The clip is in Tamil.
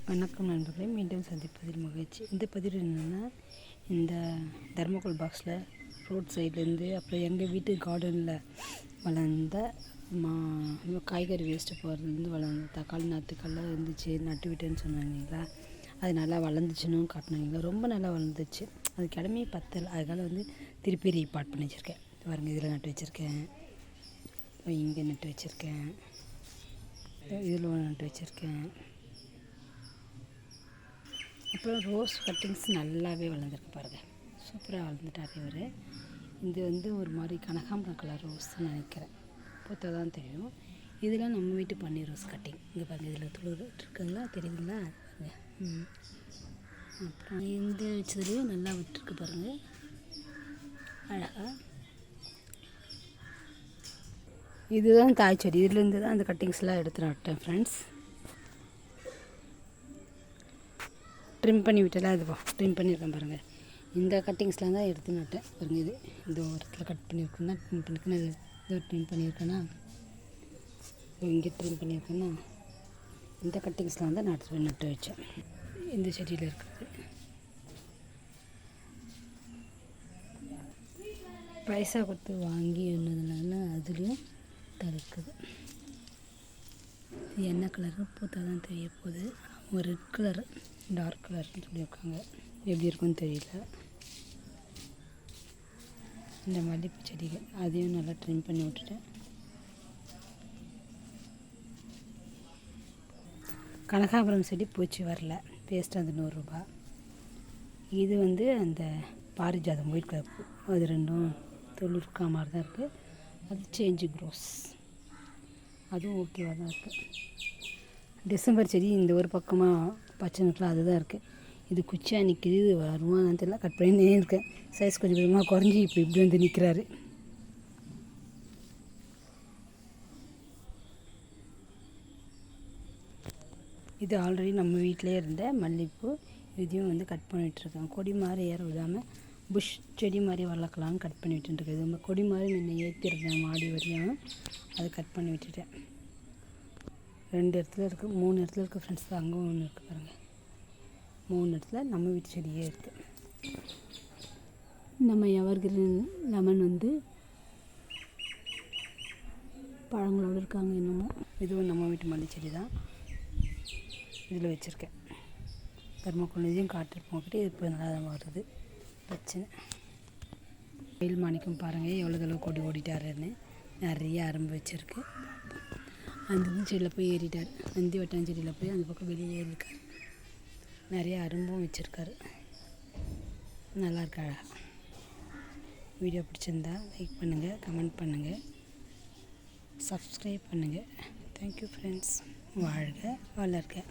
வணக்கம் நண்பர்களே, மீண்டும் சந்திப்பதில் மகிழ்ச்சி. இந்த பதிவு என்னென்னா, இந்த தர்மக்கோல் பாக்ஸில் ரோட் சைட்லேருந்து அப்புறம் எங்கள் வீட்டு கார்டனில் வளர்ந்த காய்கறி வேஸ்ட்டு போகிறதுலேருந்து வளர்ந்த தக்காளி நாற்றுக்கள்லாம் இருந்துச்சு, நட்டு விட்டேன்னு சொன்னாங்களா. அது நல்லா வளர்ந்துச்சுன்னு காட்டினாங்களா. ரொம்ப நல்லா வளர்ந்துச்சு. அது கிழமையே பத்தலை. அதனால் திருப்பி ரீபாட் பண்ணி வச்சுருக்கேன். பாருங்கள், இதில் நட்டு வச்சுருக்கேன், இங்கே நட்டு வச்சுருக்கேன், இதில் நட்டு வச்சுருக்கேன். அப்புறம் ரோஸ் கட்டிங்ஸ் நல்லாவே வளர்ந்துருக்கு பாருங்கள். சூப்பராக வளர்ந்துட்டார் இவர். இது ஒரு மாதிரி கனகாம்பரம் கலர் ரோஸ்ன்னு நினைக்கிறேன். பூத்தா தான் தெரியும். இதெல்லாம் நம்ம வீட்டு பன்னீர் ரோஸ் கட்டிங். இங்கே பாருங்கள், இதில் துளிர் இருக்குங்களா, தெரியுதுங்களா பாருங்கள். அப்புறம் இந்த வச்சதுலேயும் நல்லா விட்டுருக்கு பாருங்கள், அழகாக. இதுதான் தாய் செடி. இதுலேருந்து தான் அந்த கட்டிங்ஸ்லாம் எடுத்து நட்டேன் ஃப்ரெண்ட்ஸ். ட்ரிம் பண்ணி விட்டலாம். அது ட்ரிம் பண்ணியிருக்கேன் பாருங்கள். இந்த கட்டிங்ஸ்லாம் தான் எடுத்து நட்டேன் பாருங்கள். இது இந்த ஓரத்தில் கட் பண்ணியிருக்கேன்னா ட்ரிம் பண்ணியிருக்கேன்னா, இது ட்ரிம் பண்ணியிருக்கேன்னா, இங்கே ட்ரிம் பண்ணியிருக்கேன்னா, இந்த கட்டிங்ஸ்லாம் தான் நட்டு வச்சேன். இந்த செடியில் இருக்கிறது பைசா கொடுத்து வாங்கி என்னதுனால அதுலேயும் தடுக்குது. இது என்ன கலரு பூத்தா தான் தெரிய போகுது. ஒரு ரெட் கலரு, டார்க் கலர்னு சொல்லியிருக்காங்க. எப்படி இருக்குன்னு தெரியல. இந்த மல்லிகைப்பூ செடிகள் அதையும் நல்லா ட்ரிம் பண்ணி விட்டுட்டேன். கனகாம்பரம் செடி பூச்சி வரல, வேஸ்ட்டு அந்த 100 ரூபா. இது அந்த பாரிஜாதம் ஒயிட் கலர் பூ, அது ரெண்டும் தொழிற்கா மாதிரி தான் இருக்குது. அது சேஞ்சிங் ரோஸ், அதுவும் ஓகேவாக தான் இருக்குது. டிசம்பர் செடி இந்த ஒரு பக்கமாக பச்சை நிறத்தில் அதுதான் இருக்குது. இது குச்சியாக நிற்கிது. இது வருமானு தெரியல. கட் பண்ணி இருக்கேன். சைஸ் கொஞ்சம் கொஞ்சமாக குறைஞ்சி இப்போ இப்படி நிற்கிறாரு. இது ஆல்ரெடி நம்ம வீட்டிலே இருந்த மல்லிகைப்பூ. இதையும் கட் பண்ணிகிட்ருக்கேன். கொடி மாதிரி ஏற விடாமல் புஷ் செடி மாதிரி வளர்க்கலான்னு கட் பண்ணி விட்டுருக்கு. இது கொடி மாதிரி நின்று ஏற்றிருந்தேன் மாடி வரையும், அதை கட் பண்ணி விட்டுட்டேன். 2 இடத்துல இருக்குது, 3 இடத்துல இருக்குது ஃப்ரெண்ட்ஸ். அங்கே ஒன்று இருக்குது பாருங்கள். 3 இடத்துல நம்ம வீட்டு செடியே இருக்குது. நம்ம எவர்கிரீன் லெமன் பழங்களோடு இருக்காங்க இன்னமும். இதுவும் நம்ம வீட்டு மல்லி செடி தான். இதில் வச்சுருக்கேன். தர்மக்கோல் காட்டிருப்போம் உங்ககிட்ட. இது இப்போ நல்லா தான் வருது. பிரச்சனை வெயில் மாணிக்கம் பாருங்கள் எவ்வளோ தளவு கொடி ஓடிட்டாருன்னு. நிறைய அரும்பு வச்சுருக்கு. அந்த செடியில் போய் ஏறிட்டார். நந்தி வட்டான் செடியில் போய் அந்த பக்கம் வெளியே ஏறியிருக்கார். நிறைய அரும்பும் வச்சுருக்காரு. நல்லாயிருக்கு, அழகாக. வீடியோ பிடிச்சிருந்தா லைக் பண்ணுங்கள், கமெண்ட் பண்ணுங்கள், சப்ஸ்கிரைப் பண்ணுங்கள். Thank you friends. வாழ்க வளர்க.